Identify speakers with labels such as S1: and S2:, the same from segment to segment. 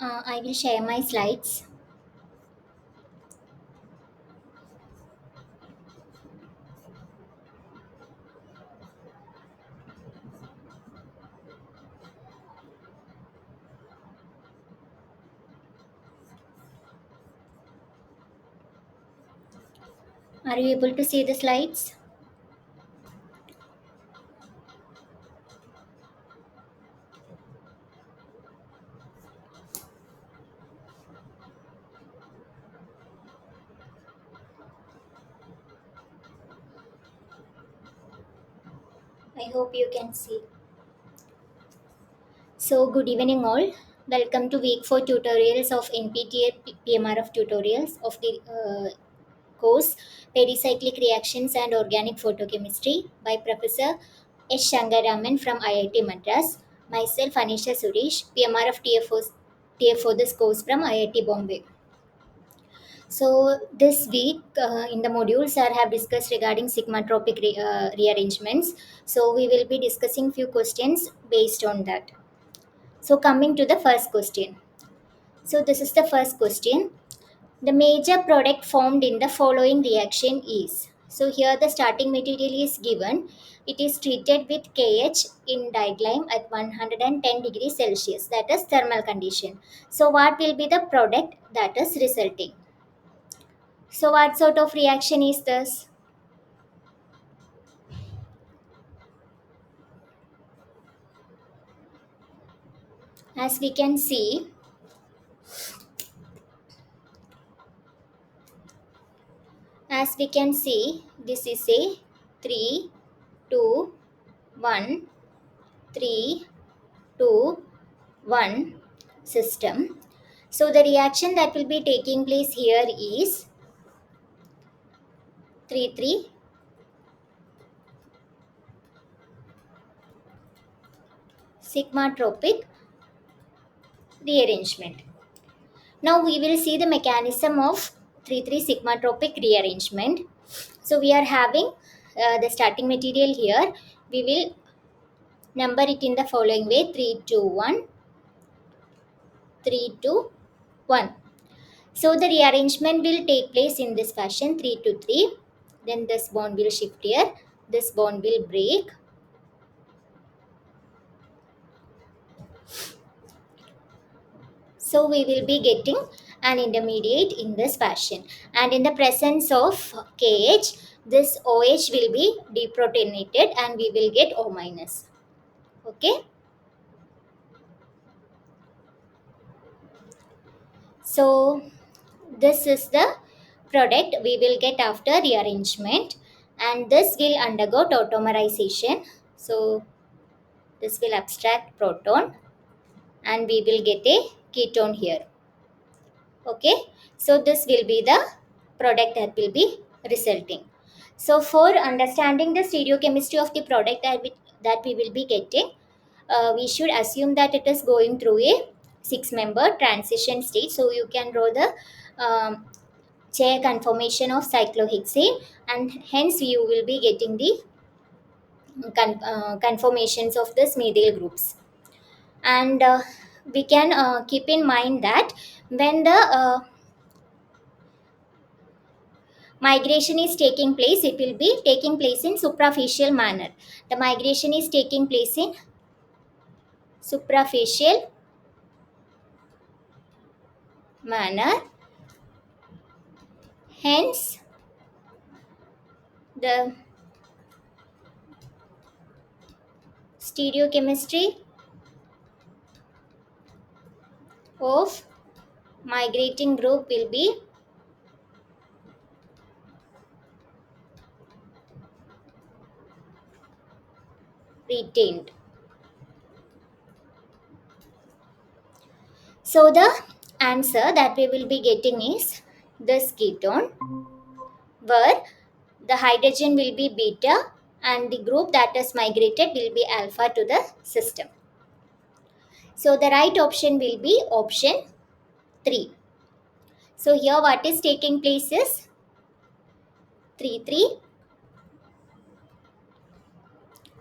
S1: I will share my slides. Are you able to see the slides? I hope you can see. So, good evening, all. Welcome to week 4 tutorials of NPTEL PMRF tutorials of the course Pericyclic Reactions and Organic Photochemistry by Professor S. Shangaraman from IIT Madras. Myself, Anisha Suresh, PMRF TFO this course from IIT Bombay. So this week in the modules I have discussed regarding sigmatropic rearrangements. So we will be discussing few questions based on that. So coming to the first question. So this is the first question. The major product formed in the following reaction is. So here the starting material is given. It is treated with KH in diglime at 110 degrees Celsius. That is thermal condition. So what will be the product that is resulting? So what sort of reaction is this? As we can see, this is a 3, 2, 1, 3, 2, 1 system. So the reaction that will be taking place here is 3, 3 sigmatropic rearrangement. Now we will see the mechanism of 3, 3 sigmatropic rearrangement. So we are having the starting material here. We will number it in the following way: 3, 2, 1, 3, 2, 1. So the rearrangement will take place in this fashion: 3 to 3. Then this bond will shift here, this bond will break. So we will be getting an intermediate in this fashion. And in the presence of KH, this OH will be deprotonated and we will get O minus. Okay. So this is the product we will get after rearrangement, and this will undergo tautomerization. So this will abstract proton and we will get a ketone here. Okay, so this will be the product that will be resulting. So for understanding the stereochemistry of the product that we will be getting, we should assume that it is going through a 6-member transition state. So you can draw the chair conformation of cyclohexane, and hence you will be getting the conformations of the methyl groups. And we can keep in mind that when the migration is taking place, it will be taking place in suprafacial manner. The migration is taking place in suprafacial manner, hence the stereochemistry of migrating group will be retained. So the answer that we will be getting is this ketone, where the hydrogen will be beta and the group that is migrated will be alpha to the system. So the right option will be option 3. So here what is taking place is 3, 3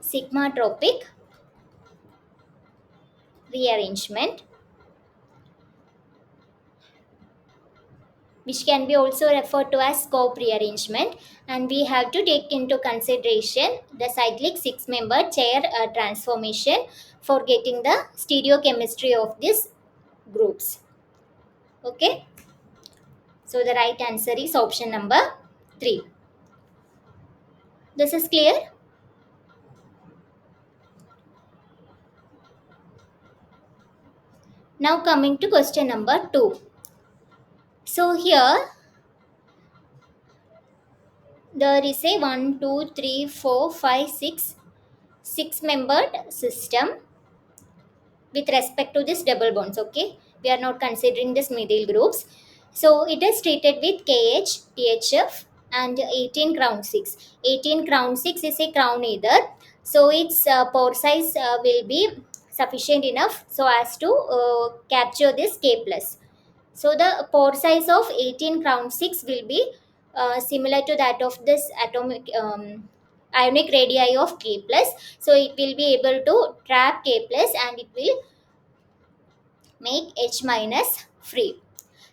S1: sigmatropic rearrangement, which can be also referred to as scope rearrangement. And we have to take into consideration the cyclic six member chair transformation for getting the stereochemistry of these groups. Okay, so the right answer is option number 3. This is clear. Now coming to question number 2. So here there is a 1, 2, 3, 4, 5, 6 six-membered system with respect to this double bonds. Okay, we are not considering this middle groups. So it is treated with KH, THF, and 18 crown 6. 18 crown 6 is a crown either, so its pore size will be sufficient enough so as to capture this K plus. So the pore size of 18 crown 6 will be similar to that of this atomic ionic radii of K plus. So it will be able to trap K plus and it will make H minus free.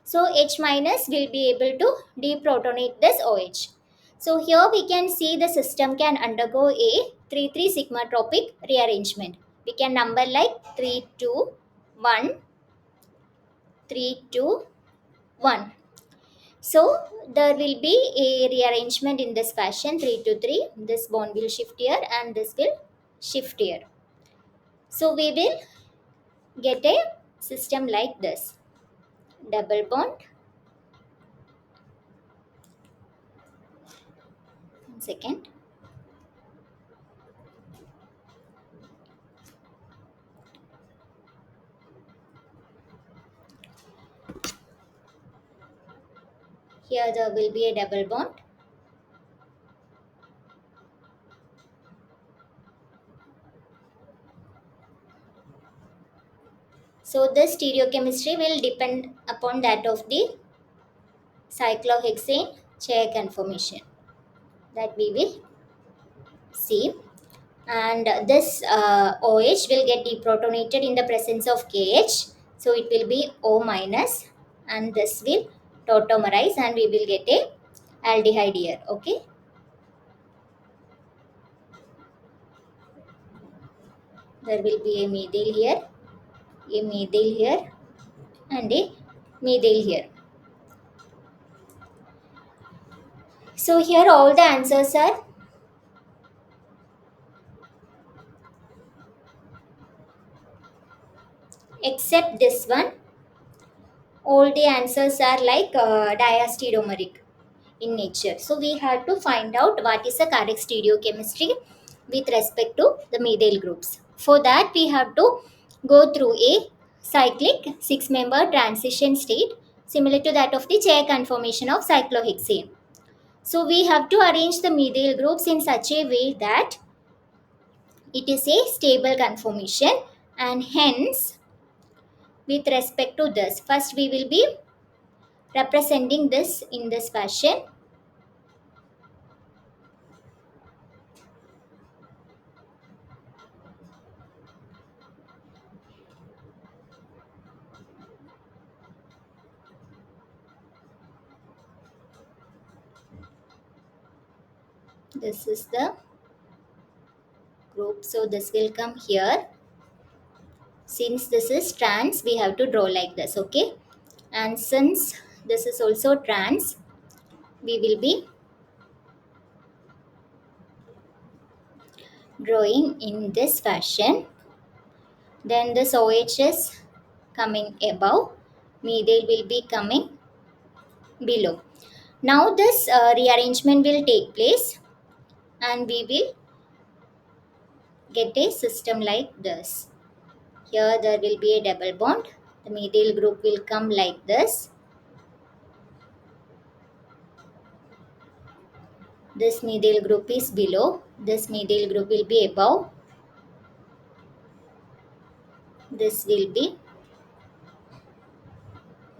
S1: So H minus will be able to deprotonate this OH. So here we can see the system can undergo a 3-3 sigmatropic rearrangement. We can number like 3-2-1, 3-2-1. So there will be a rearrangement in this fashion 3-3. This bond will shift here and this will shift here. So we will get a system like this. Double bond. One second. Here there will be a double bond. So the stereochemistry will depend upon that of the cyclohexane chair conformation that we will see. And this OH will get deprotonated in the presence of KH. So it will be O minus and this will tautomerize and we will get a aldehyde here. Okay. There will be a methyl here, a methyl here and a methyl here. So here all the answers are except this one. All the answers are like diastereomeric in nature. So we have to find out what is the correct stereochemistry with respect to the methyl groups. For that we have to go through a cyclic six-member transition state similar to that of the chair conformation of cyclohexane. So we have to arrange the methyl groups in such a way that it is a stable conformation, and hence with respect to this, first we will be representing this in this fashion. This is the group, so this will come here. Since this is trans, we have to draw like this. Okay, and since this is also trans, we will be drawing in this fashion. Then this OH is coming above, methyl will be coming below. Now this rearrangement will take place and we will get a system like this. Here there will be a double bond. The methyl group will come like this. This methyl group is below. This methyl group will be above. This will be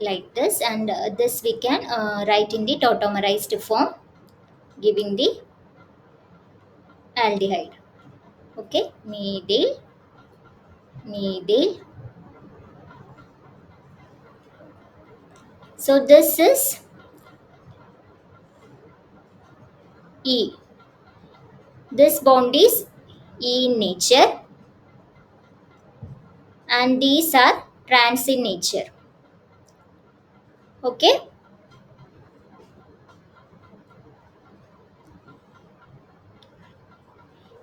S1: like this, and this we can write in the tautomerized form, giving the aldehyde. Okay, methyl, methyl. So this is E. This bond is E in nature and these are trans in nature. Okay.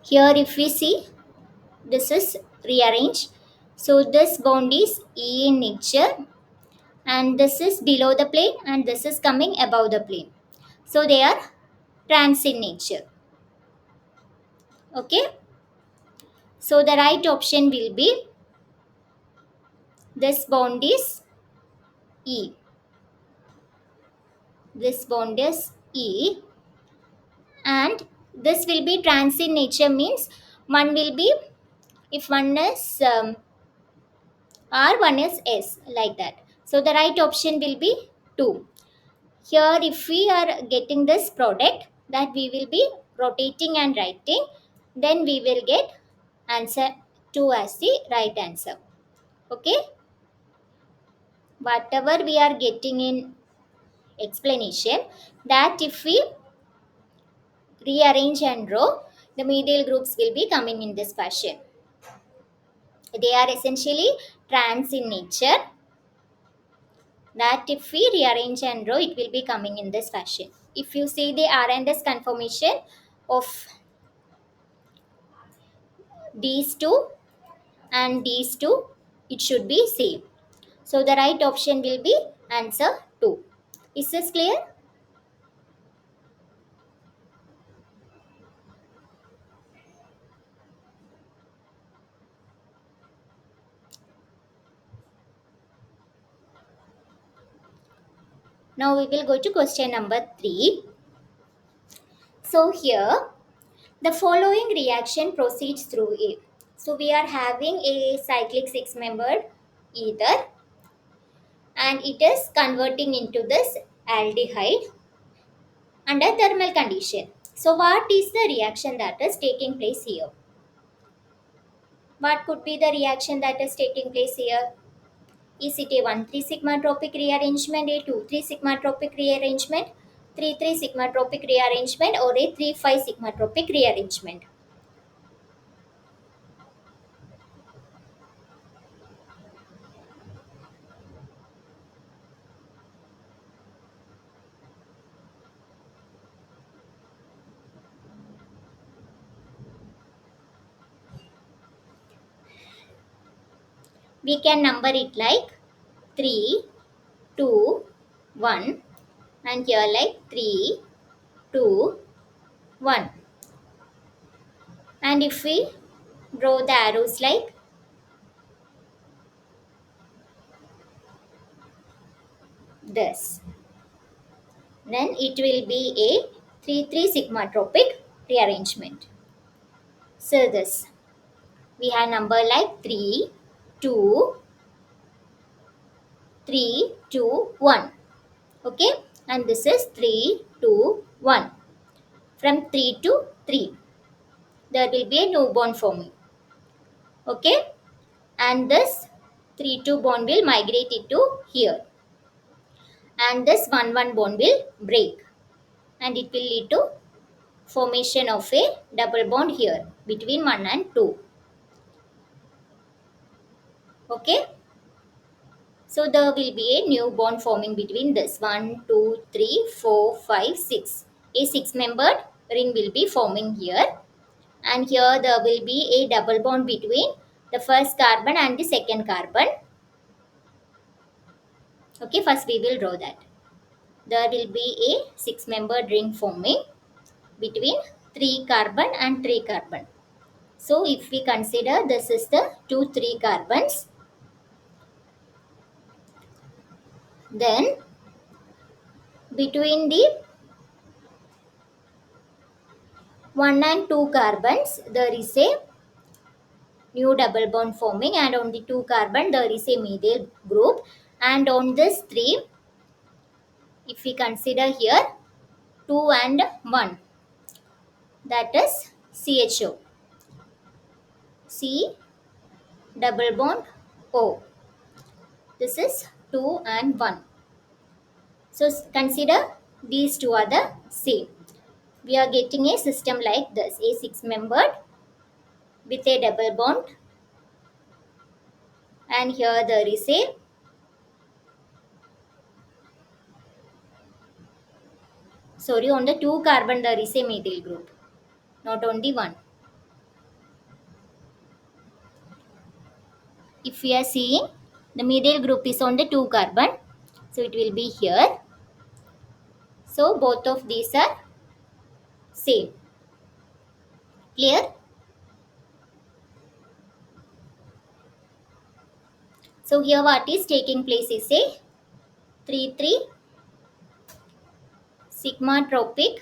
S1: Here if we see, this is rearranged. So this bond is E in nature and this is below the plane and this is coming above the plane. So they are trans in nature. Okay. So the right option will be this bond is E. This bond is E and this will be trans in nature means one will be, if one is R, one is S, like that. So the right option will be 2. Here if we are getting this product, that we will be rotating and writing, then we will get answer 2 as the right answer. Okay. Whatever we are getting in explanation, that if we rearrange and row, the medial groups will be coming in this fashion. They are essentially trans in nature, that if we rearrange and row, it will be coming in this fashion. If you see the R and S conformation of these two and these two, it should be same. So the right option will be answer 2. Is this clear? Now we will go to question number 3. So here the following reaction proceeds through A. So we are having a cyclic 6-membered ether and it is converting into this aldehyde under thermal condition. So what is the reaction that is taking place here? What could be the reaction that is taking place here? Is it a 1,3 sigmatropic rearrangement, a 2,3 sigmatropic rearrangement, 3,3 sigmatropic rearrangement, or a 3,5 sigmatropic rearrangement? We can number it like 3, 2, 1, and here like 3, 2, 1. And if we draw the arrows like this, then it will be a 3,3 sigmatropic rearrangement. So this, we have number like 3, 2, 3, 2, 1. Okay, and this is 3, 2, 1. From 3 to 3, there will be a new bond forming. Okay, and this 3, 2 bond will migrate into here, and this 1, 1 bond will break, and it will lead to formation of a double bond here between 1 and 2. Okay, so there will be a new bond forming between this 1, 2, 3, 4, 5, 6. A 6-membered ring will be forming here, and here there will be a double bond between the first carbon and the second carbon. Okay, first we will draw that. There will be a 6-membered ring forming between 3 carbon and 3 carbon. So if we consider this is the 2, 3 carbons, then between the 1 and 2 carbons there is a new double bond forming, and on the 2 carbon there is a methyl group, and on this 3, if we consider here 2 and 1, that is CHO, C double bond O. This is 2 and 1. So consider these two are the same. we are getting a system like this, a six membered with a double bond, and here there is a, sorry, on the two carbon there is a methyl group, not only one. If we are seeing, the methyl group is on the two carbon, so it will be here. So both of these are same. Clear? So here what is taking place is a 3,3 sigmatropic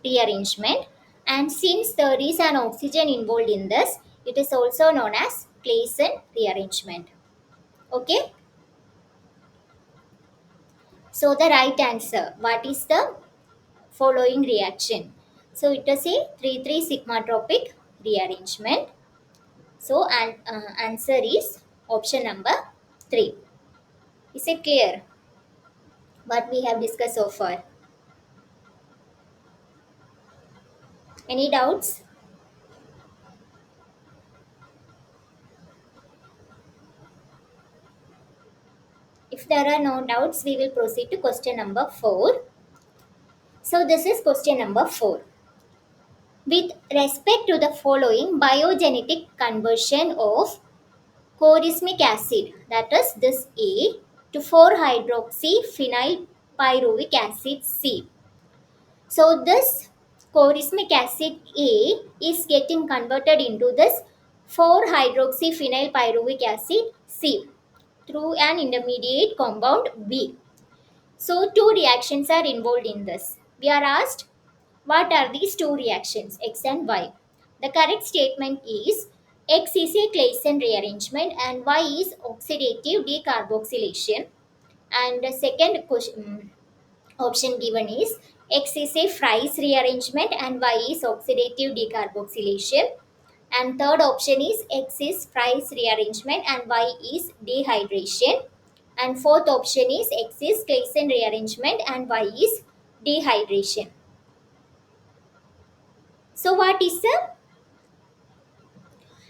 S1: rearrangement, and since there is an oxygen involved in this, it is also known as Claisen rearrangement. Okay, so the right answer, what is the following reaction? So it is a 3,3 sigmatropic rearrangement. So answer is option number 3. Is it clear what we have discussed so far? Any doubts? If there are no doubts, we will proceed to question number 4. So this is question number 4. With respect to the following biogenetic conversion of chorismic acid, that is this A, to 4-hydroxy phenyl acid C. So this chorismic acid A is getting converted into this 4-hydroxy phenyl acid C through an intermediate compound B. So two reactions are involved in this. We are asked, what are these two reactions, X and Y? The correct statement is X is a Claisen rearrangement and Y is oxidative decarboxylation. And the second option given is X is a Fry's rearrangement and Y is oxidative decarboxylation. And third option is X is Fry's rearrangement and Y is dehydration. And fourth option is X is Claisen rearrangement and Y is dehydration. So what is the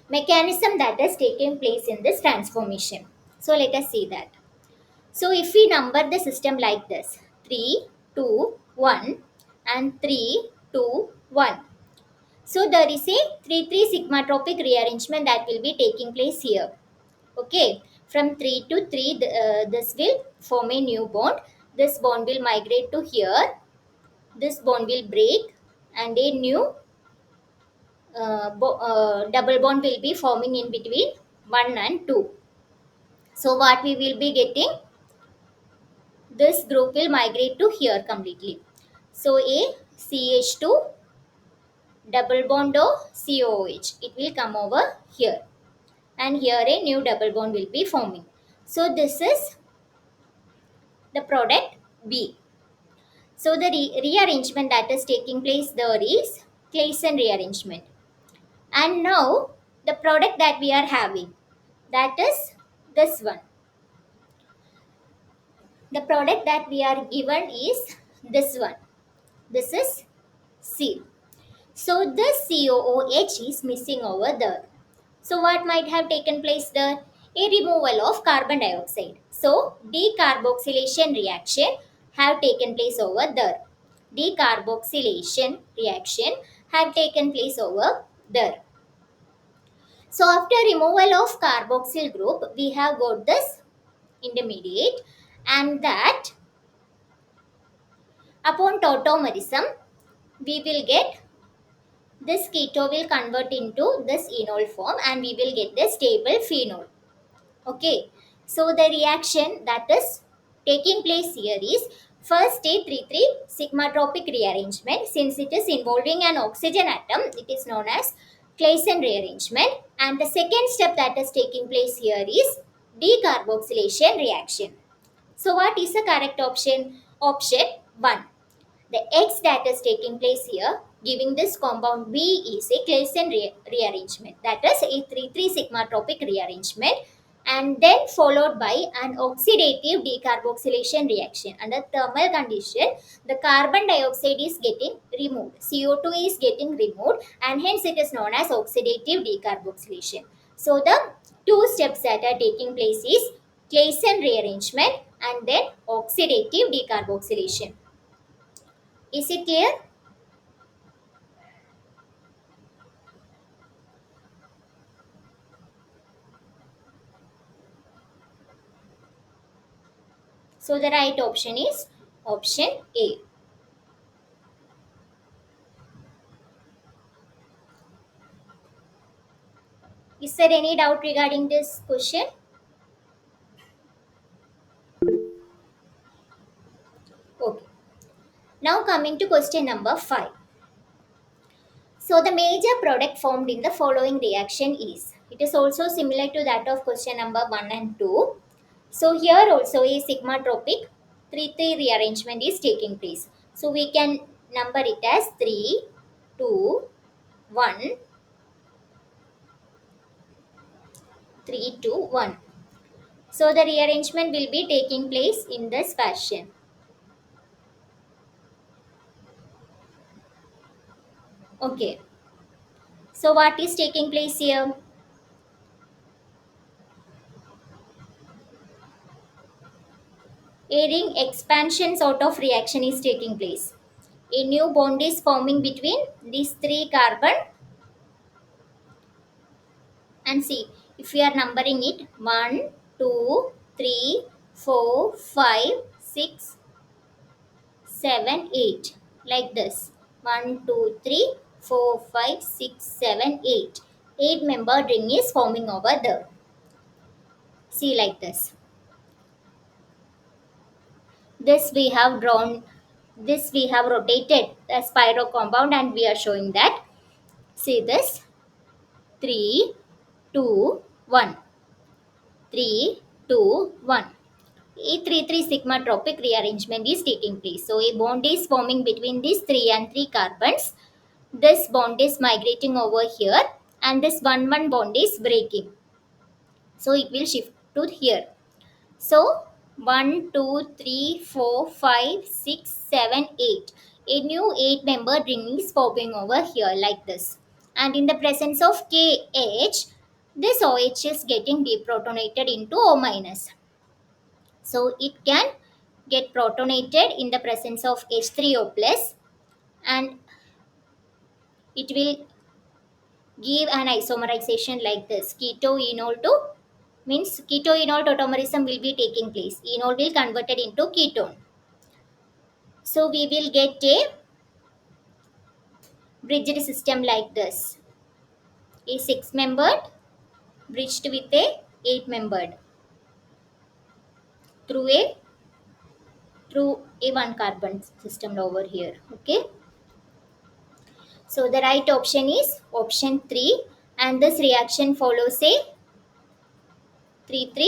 S1: mechanism that has taken place in this transformation? So let us see that. So if we number the system like this, 3, 2, 1 and 3, 2, 1. So there is a 3,3 sigmatropic rearrangement that will be taking place here. Okay, from 3 to 3, this will form a new bond. This bond will migrate to here. This bond will break and a new double bond will be forming in between 1 and 2. So what we will be getting, this group will migrate to here completely. So a CH2 double bond O COOH, it will come over here, and here a new double bond will be forming. So this is the product B. So the rearrangement that is taking place there is Claisen rearrangement. And now the product that we are having, that is this one. The product that we are given is this one. This is C. So this COOH is missing over there. So what might have taken place there? A removal of carbon dioxide. So decarboxylation reaction have taken place over there. Decarboxylation reaction have taken place over there. So after removal of carboxyl group, we have got this intermediate, and that upon tautomerism, we will get this keto will convert into this enol form and we will get the stable phenol. Okay, so the reaction that is taking place here is first a 3,3 sigmatropic rearrangement. Since it is involving an oxygen atom, it is known as Claisen rearrangement. And the second step that is taking place here is decarboxylation reaction. So what is the correct option? Option 1. The X that is taking place here, giving this compound B, is a Claisen rearrangement. That is a 3,3 sigmatropic rearrangement. and then followed by an oxidative decarboxylation reaction. Under thermal condition, the carbon dioxide is getting removed, CO2 is getting removed, and hence it is known as oxidative decarboxylation. So the two steps that are taking place is Claisen rearrangement and then oxidative decarboxylation. Is it clear? So the right option is option A. Is there any doubt regarding this question? Okay. Now coming to question number 5. So the major product formed in the following reaction is. It is also similar to that of question number 1 and 2. So here also a sigmatropic 3-3 rearrangement is taking place. So we can number it as 3, 2, 1, 3, 2, 1. So the rearrangement will be taking place in this fashion. Okay. So what is taking place here? A ring expansion sort of reaction is taking place. A new bond is forming between these three carbon, and see if we are numbering it 1, 2, 3, 4, 5, 6, 7, 8 like this. 1, 2, 3, 4, 5, 6, 7, 8. 8-member ring is forming over there. See like this. This we have drawn, this we have rotated a spiral compound and we are showing that. See this 3, 2, 1. 3, 2, 1. A 3-3 sigmatropic rearrangement is taking place. So a bond is forming between these 3 and 3 carbons. This bond is migrating over here and this 1-1 bond is breaking. So it will shift to here. So 1, 2, 3, 4, 5, 6, 7, 8. A new 8-member ring is forming over here like this. And in the presence of KH, this OH is getting deprotonated into O minus. So it can get protonated in the presence of H3O plus and it will give an isomerization like this. Ketoenol to means ketoenol tautomerism will be taking place. Enol will converted into ketone. So we will get a bridged system like this. A 6-membered bridged with a 8-membered through a through a 1 carbon system over here. Okay. So the right option is option 3 and this reaction follows a 3-3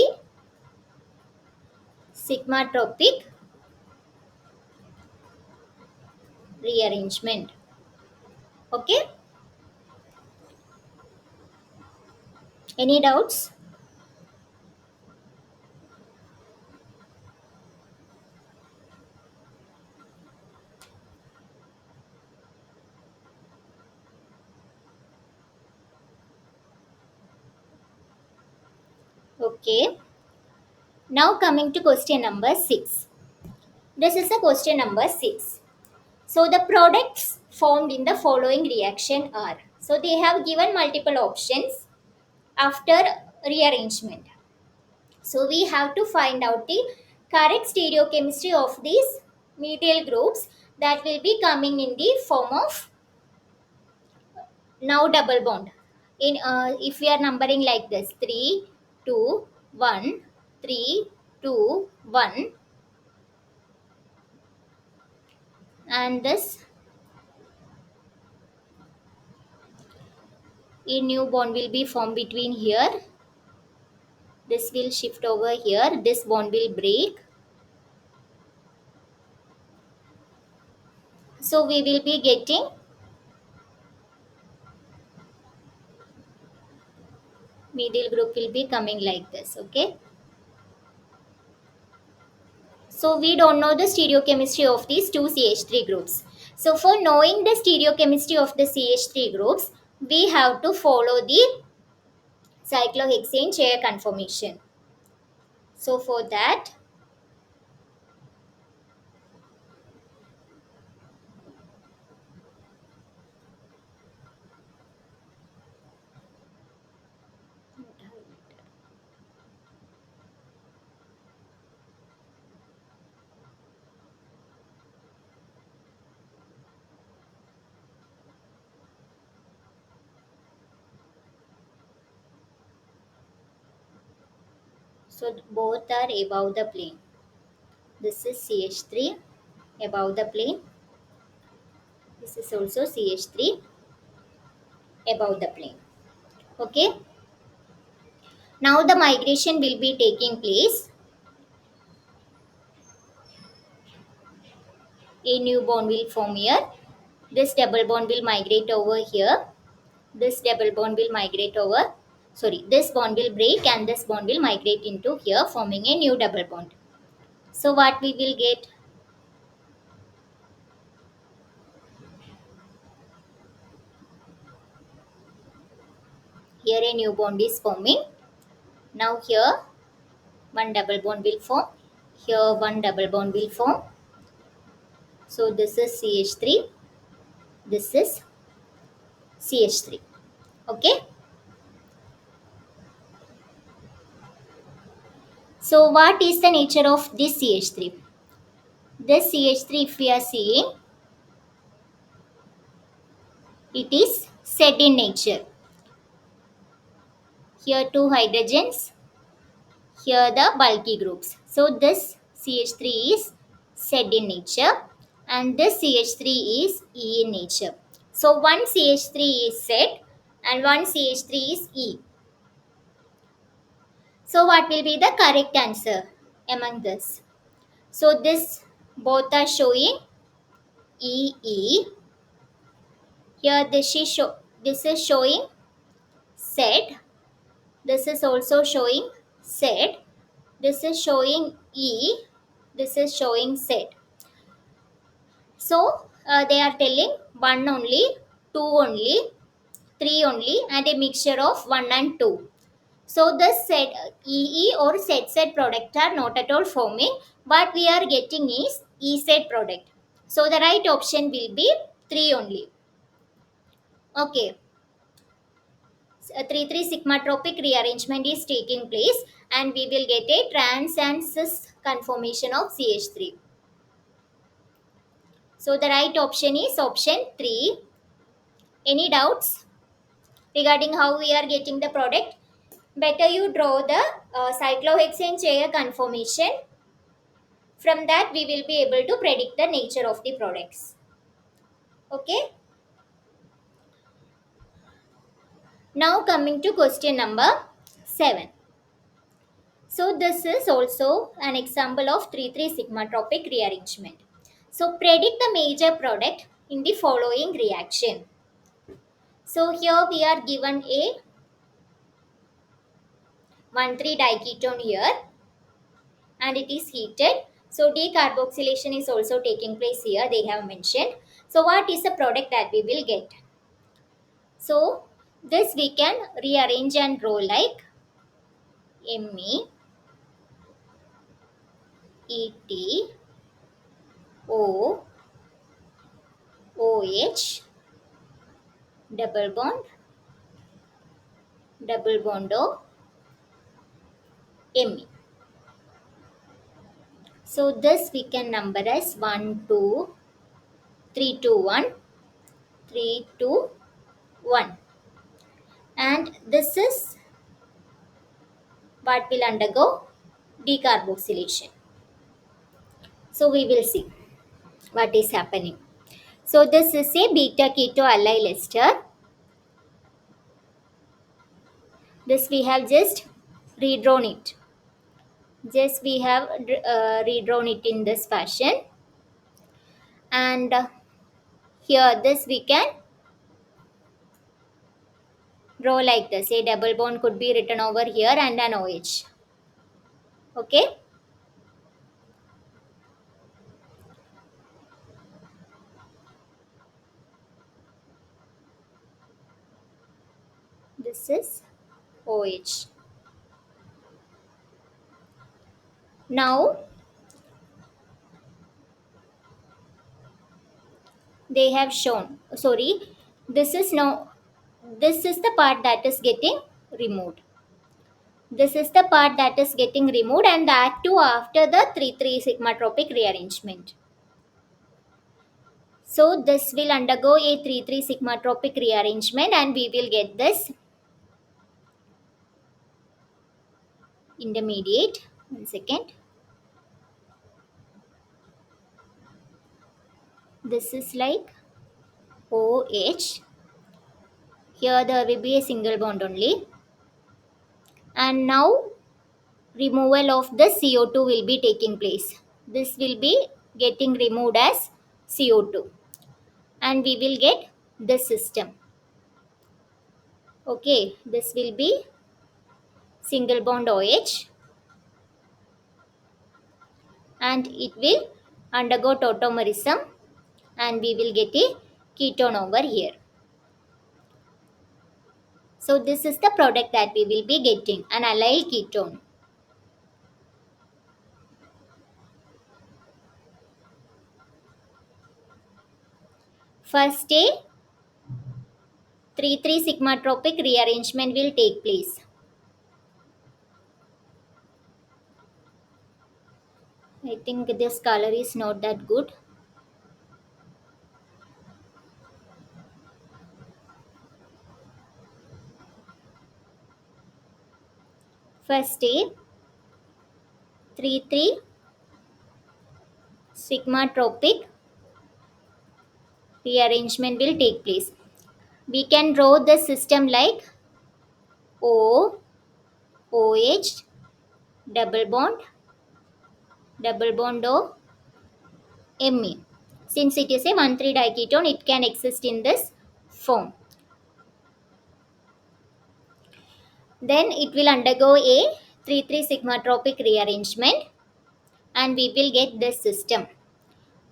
S1: sigmatropic rearrangement. Okay. Any doubts? Okay. Now coming to question number 6. This is the question number 6. So the products formed in the following reaction are. So they have given multiple options after rearrangement. So we have to find out the correct stereochemistry of these methyl groups that will be coming in the form of now double bond. In if we are numbering like this 3, 2, 1, 3, 2, 1, and this a new bond will be formed between here, this will shift over here, this bond will break. So we will be getting, Methyl group will be coming like this. Okay. So we don't know the stereochemistry of these two CH3 groups. So for knowing the stereochemistry of the CH3 groups, we have to follow the cyclohexane chair conformation. So for that, so both are above the plane. This is CH3 above the plane. This is also CH3 above the plane. Okay. Now the migration will be taking place. A new bond will form here. This double bond will migrate over here. This double bond will migrate over. Sorry, this bond will break and this bond will migrate into here, forming a new double bond. So what we will get? Here a new bond is forming. Now here one double bond will form. Here one double bond will form. So this is CH3. This is CH3. Okay. So what is the nature of this CH3? This CH3, if we are seeing, it is set in nature. Here two hydrogens, here the bulky groups. So this CH3 is Z in nature and this CH3 is E in nature. So one CH3 is Z and one CH3 is E. So what will be the correct answer among this? So this both are showing EE. Here this is showing Z. This is also showing Z. This is showing E. This is showing Z. So they are telling one only, two only, three only, and a mixture of one and two. So the set EE or Z product are not at all forming. What we are getting is EZ product. So the right option will be three only. Okay. 3,3 sigmatropic rearrangement is taking place and we will get a trans and cis conformation of CH3. So the right option is option 3. Any doubts regarding how we are getting the product? Better you draw the cyclohexane chair conformation. From that we will be able to predict the nature of the products. Okay. Now coming to question number 7. So this is also an example of 3,3 sigmatropic rearrangement. So predict the major product in the following reaction. So here we are given a 1,3 diketone here and it is heated. So decarboxylation is also taking place here, they have mentioned. So what is the product that we will get? So this we can rearrange and draw like Me, Et, O, OH, double bond, double bond O, Me. So this we can number as 1, 2, 3, 2, 1, 3, 2, 1. And this is what will undergo decarboxylation. So we will see what is happening. So this is a beta keto allyl ester. This we have just redrawn it. Just we have redrawn it in this fashion. And here this we can Draw like this. A double bond could be written over here and an OH. Okay. This is OH. Now they have shown, sorry, this is now, this is the part that is getting removed. This is the part that is getting removed, and that too after the 3,3 sigmatropic rearrangement. So this will undergo a 3,3 sigmatropic rearrangement, and we will get this intermediate. 1 second. This is like OH. Here there will be a single bond only. And now removal of the CO2 will be taking place. This will be getting removed as CO2. And we will get this system. Okay, this will be single bond OH, and it will undergo tautomerism, and we will get a ketone over here. So this is the product that we will be getting, an allyl ketone. First a 3,3 sigmatropic rearrangement will take place. I think this color is not that good. First a 3,3 sigmatropic rearrangement will take place. We can draw the system like O, OH, double bond O, Me. Since it is a 1,3 diketone, it can exist in this form. Then it will undergo a 3,3 sigmatropic rearrangement, and we will get this system.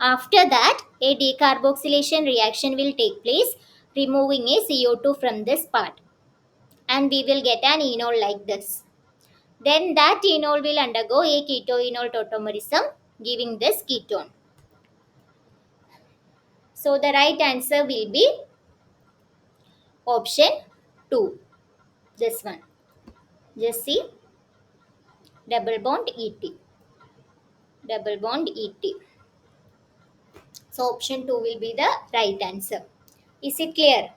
S1: After that, a decarboxylation reaction will take place, removing a CO2 from this part, and we will get an enol like this. Then that enol will undergo a ketoenol tautomerism, giving this ketone. So the right answer will be option 2. This one. Just see, double bond ET. Double bond ET. So option 2 will be the right answer. Is it clear?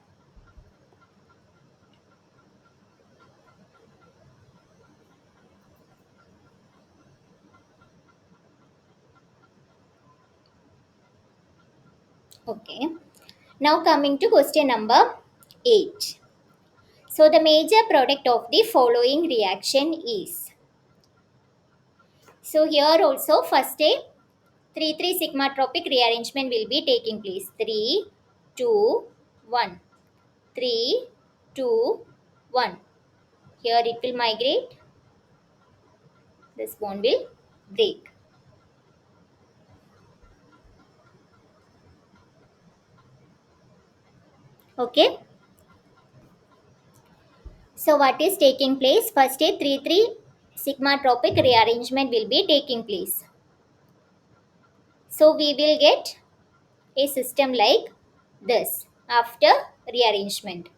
S1: Okay. Now coming to question number 8. So the major product of the following reaction is. So here also first a 3,3 sigmatropic rearrangement will be taking place. 3, 2, 1. 3, 2, 1. Here it will migrate. This bond will break. Okay. So what is taking place? First a 3,3 sigmatropic rearrangement will be taking place. So we will get a system like this after rearrangement.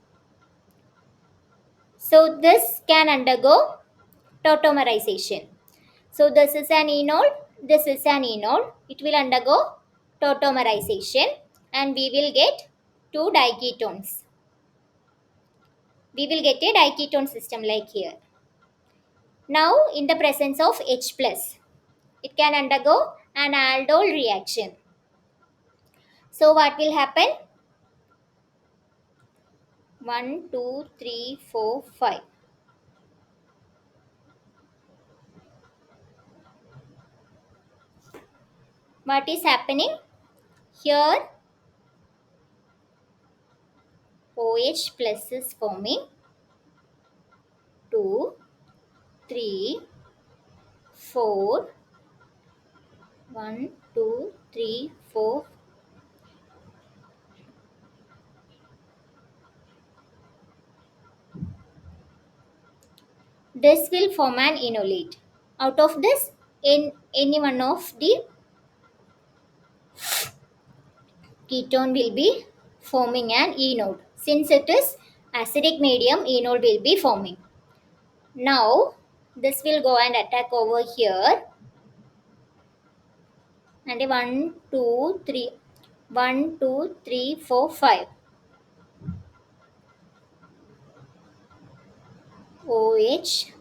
S1: So this can undergo tautomerization. So this is an enol, this is an enol. It will undergo tautomerization, and we will get two diketones. We will get a diketone system like here. Now in the presence of H+, it can undergo an aldol reaction. So what will happen? 1, 2, 3, 4, 5. What is happening? Here OH plus is forming, 2, 3, 4, 1, 2, 3, 4. This will form an enolate. Out of this, in any one of the ketone will be forming an enode. Since it is acidic medium, enode will be forming. Now, this will go and attack over here. And 1, 2, 3, 1, 2, 3, 4, 5. OH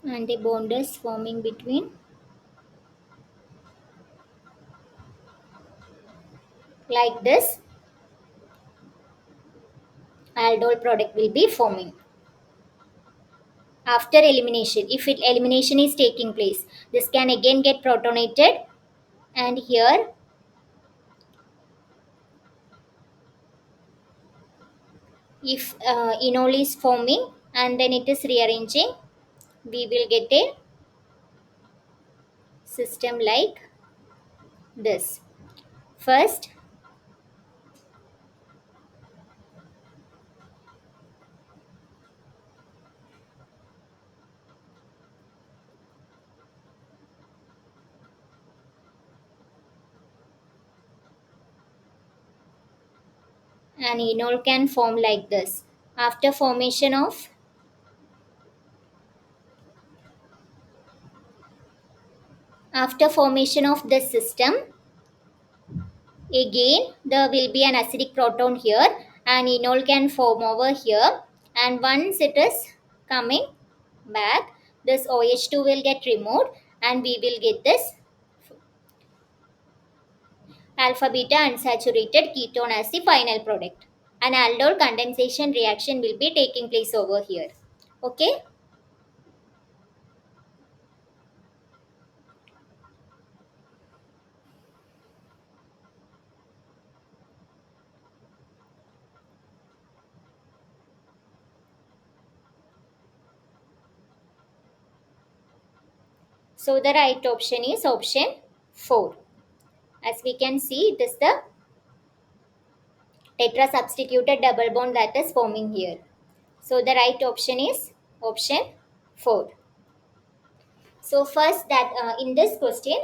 S1: and the bond is forming between like this. Aldol product will be forming after elimination. If elimination is taking place, this can again get protonated, and here if enol is forming and then it is rearranging, we will get a system like this. First, an enol can form like this. After formation of this system, again there will be an acidic proton here, and enol can form over here, and once it is coming back, this OH2 will get removed and we will get this alpha beta unsaturated ketone as the final product. An aldol condensation reaction will be taking place over here. Okay. So the right option is option 4. As we can see, it is the tetra-substituted double bond that is forming here. So the right option is option 4. So first that in this question,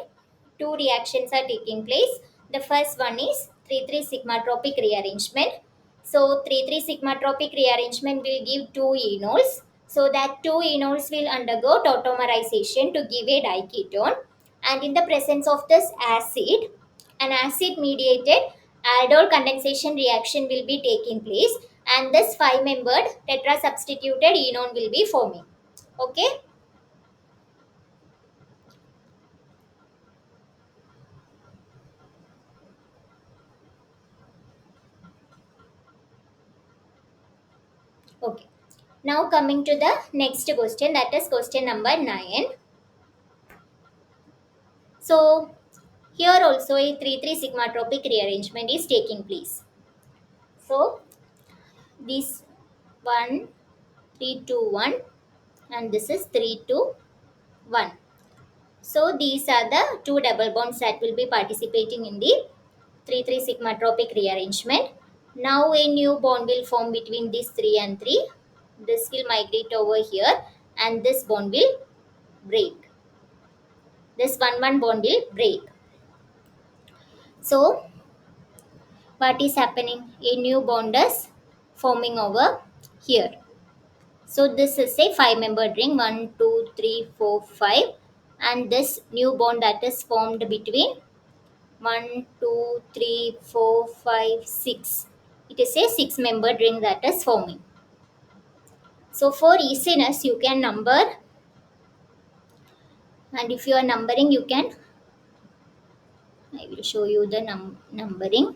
S1: two reactions are taking place. The first one is 3,3 sigmatropic rearrangement. So 3,3 sigmatropic rearrangement will give two enols. So that two enols will undergo tautomerization to give a diketone. And in the presence of this acid, an acid mediated aldol condensation reaction will be taking place, and this 5-membered tetra substituted enone will be forming. Okay. Okay. Now coming to the next question, that is question number 9. So here also a 3,3 sigmatropic rearrangement is taking place. So this 1, 3, 2, 1, and this is 3, 2, 1. So these are the two double bonds that will be participating in the 3,3 sigmatropic rearrangement. Now a new bond will form between these 3 and 3. This will migrate over here and this bond will break. This 1 bond will break. So what is happening? A new bond is forming over here. So this is a 5-membered ring, 1, 2, 3, 4, 5, and this new bond that is formed between 1, 2, 3, 4, 5, 6. It is a 6-membered ring that is forming. So for easiness, you can number, and if you are numbering, you can. I will show you the numbering.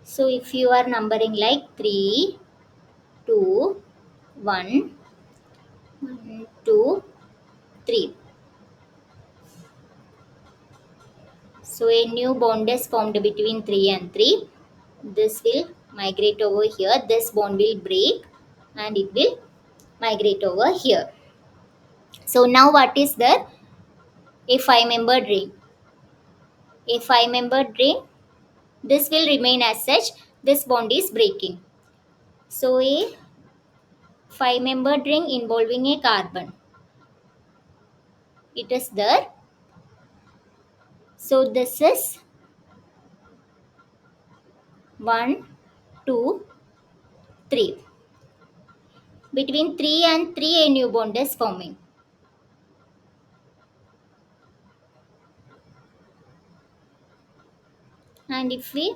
S1: So if you are numbering like 3, 2, 1, So a new bond is formed between 3 and 3. This will migrate over here. This bond will break and it will migrate over here. So now what is there? A 5-membered ring. A 5-membered ring. This will remain as such. This bond is breaking. So a 5-membered ring involving a carbon. It is there. So this is 1, 2, 3. Between 3 and 3 a new bond is forming. And if we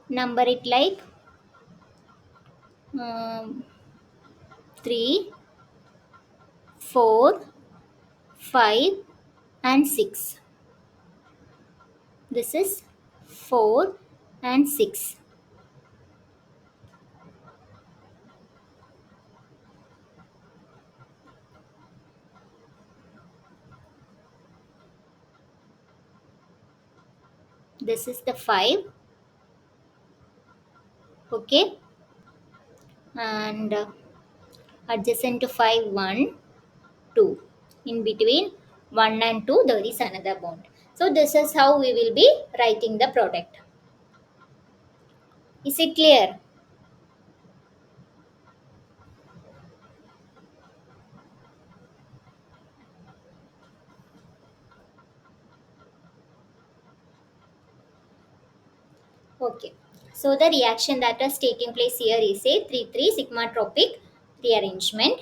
S1: number it like 3, 4, 5 and 6. This is 4 and 6. This is the 5. Okay. And adjacent to 5, 1, 2. In between 1 and 2 there is another bond. So this is how we will be writing the product. Is it clear? Okay. So the reaction that is taking place here is a 3,3 sigmatropic rearrangement.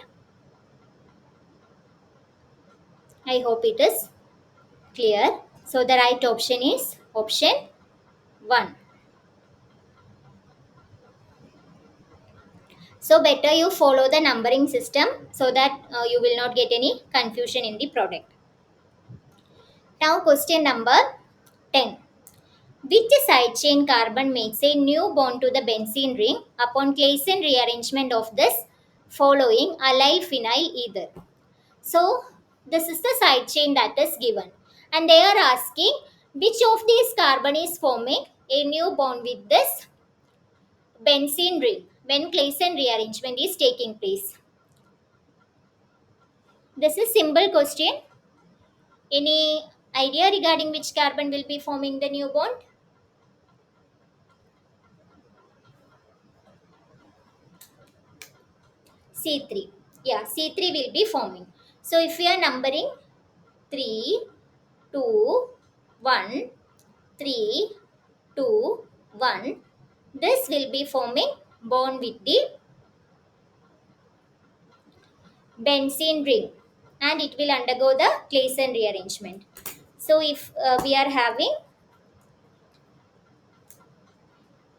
S1: I hope it is clear. So the right option is option 1. So better you follow the numbering system so that you will not get any confusion in the product. Now question number 10. Which side chain carbon makes a new bond to the benzene ring upon Claisen rearrangement of this following allyl phenyl ether? So this is the side chain that is given. And they are asking which of these carbon is forming a new bond with this benzene ring when Claisen rearrangement is taking place. This is simple question. Any idea regarding which carbon will be forming the new bond? C3. Yeah, C3 will be forming. So if we are numbering 3, 2, 1, 3, 2, 1, this will be forming bond with the benzene ring and it will undergo the Claisen rearrangement. So if we are having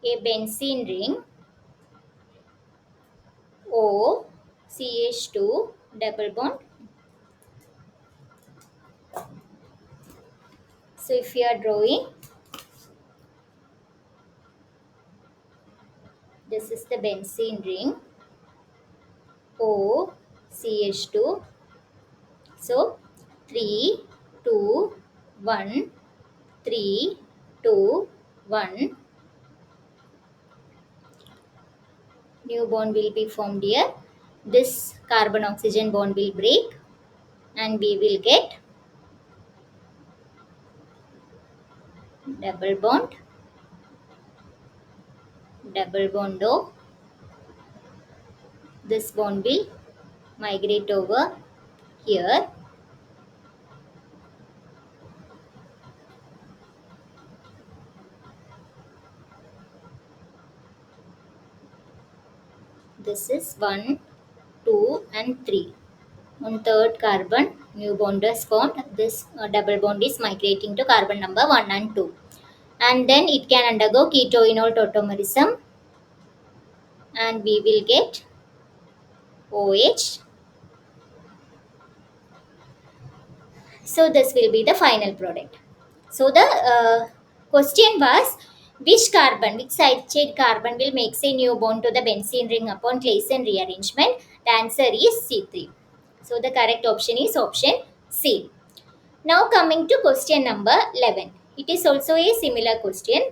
S1: a benzene ring O CH2 double bond. So if we are drawing, this is the benzene ring O CH2. So 3, 2, 1, 3, 2, 1. New bond will be formed here. This carbon oxygen bond will break and we will get double bond O. This bond will migrate over here. This is 1, 2 and 3. On third carbon, new bond is formed. This double bond is migrating to carbon number 1 and 2. And then it can undergo ketoenol tautomerism and we will get OH. So this will be the final product. So the question was which side chain carbon will make a new bond to the benzene ring upon Claisen rearrangement? The answer is C3. So the correct option is option C. Now coming to question number 11. It is also a similar question.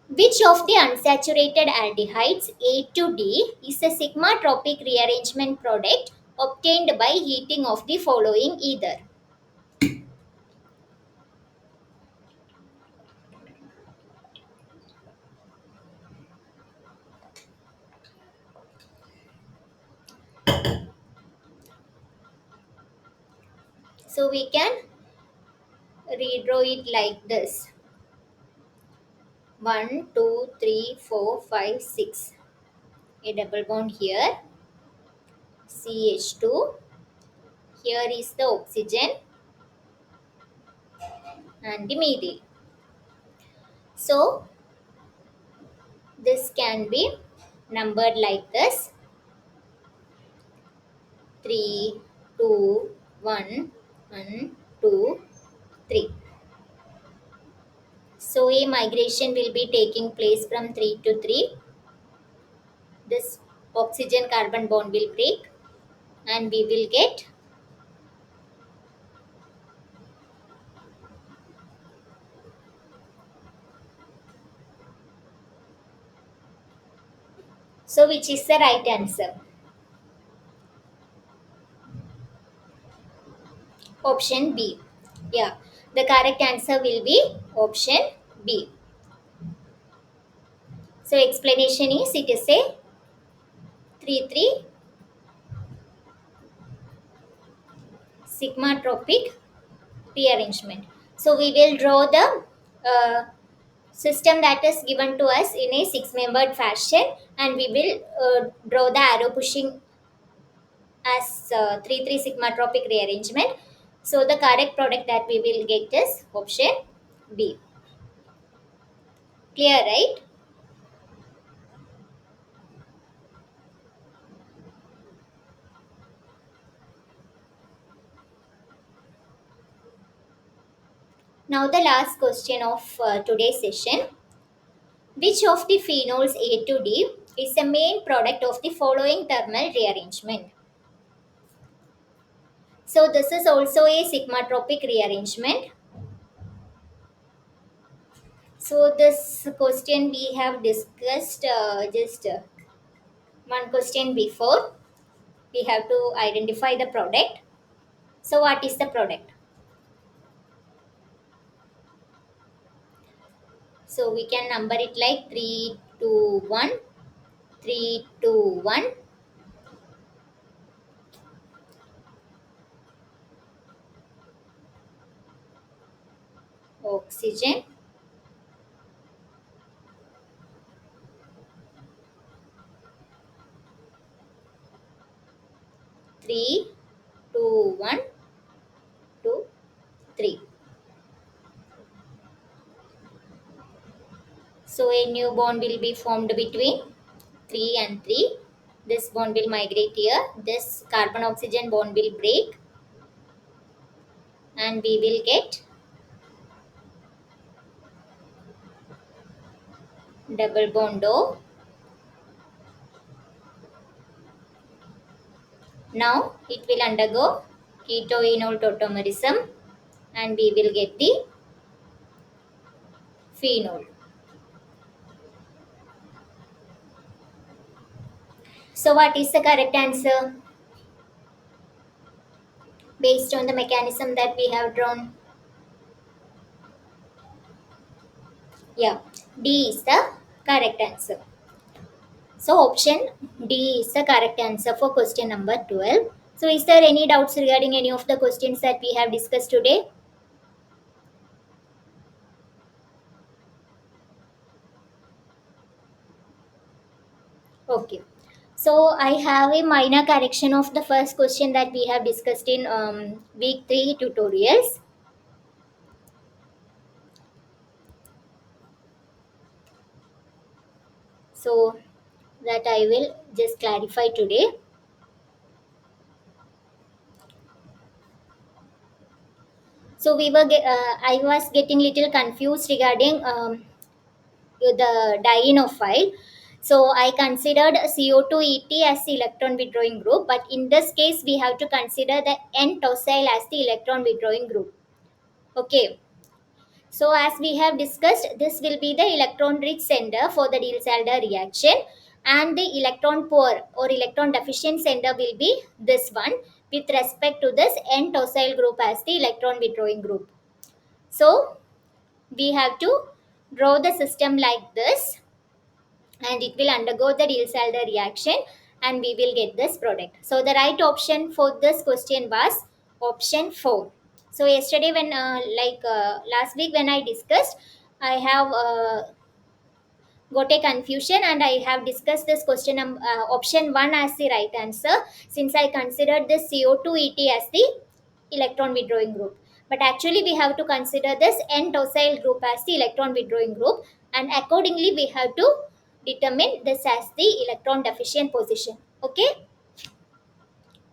S1: Which of the unsaturated aldehydes A to D is a sigmatropic rearrangement product obtained by heating of the following ether? So we can redraw it like this: 1, 2, 3, 4, 5, 6. A double bond here, CH2. Here is the oxygen and the methyl. So this can be numbered like this: 3, 2, 1, 1, 2, 3. So a migration will be taking place from 3 to 3. This oxygen carbon bond will break and we will get, so which is the right answer? Option B. Yeah, the correct answer will be option B. So explanation is, it is a 3-3 sigmatropic rearrangement. So we will draw the system that is given to us in a six membered fashion, and we will draw the arrow pushing as 3-3 sigmatropic rearrangement. So the correct product that we will get is option B. Clear, right? Now the last question of today's session. Which of the phenols A to D is the main product of the following thermal rearrangement? So this is also a sigmatropic rearrangement. So this question we have discussed just one question before. We have to identify the product. So what is the product? So we can number it like 3, 2, 1, 3, 2, 1. Oxygen, 3, 2, 1, 2, 3. So a new bond will be formed between 3 and 3. This bond will migrate here. This carbon oxygen bond will break and we will get double bond O. Now it will undergo ketoenol tautomerism and we will get the phenol. So what is the correct answer based on the mechanism that we have drawn? Yeah, D is the correct answer. So option D is the correct answer for question number 12. So is there any doubts regarding any of the questions that we have discussed today? Okay. So I have a minor correction of the first question that we have discussed in week 3 tutorials. So that I will just clarify today. So I was getting little confused regarding the dienophile. So I considered CO2 ET as the electron withdrawing group, but in this case we have to consider the N tosyl as the electron withdrawing group. Okay. So as we have discussed, this will be the electron rich center for the Diels-Alder reaction, and the electron poor or electron deficient center will be this one with respect to this N tosyl group as the electron withdrawing group. So we have to draw the system like this, and it will undergo the Diels-Alder reaction, and we will get this product. So the right option for this question was option 4. So yesterday when last week when I discussed, I have got a confusion, and I have discussed this question option 1 as the right answer, since I considered this CO2 ET as the electron withdrawing group. But actually we have to consider this N tosyl group as the electron withdrawing group, and accordingly we have to determine this as the electron deficient position. Okay,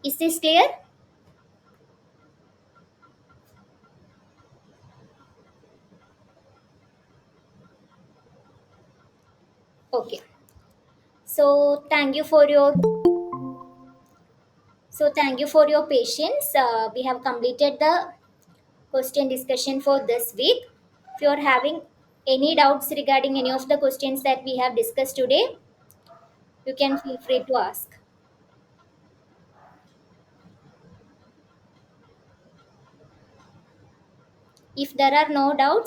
S1: is this clear? Okay, so thank you for your patience. We have completed the question discussion for this week. If you are having any doubts regarding any of the questions that we have discussed today, you can feel free to ask. If there are no doubts,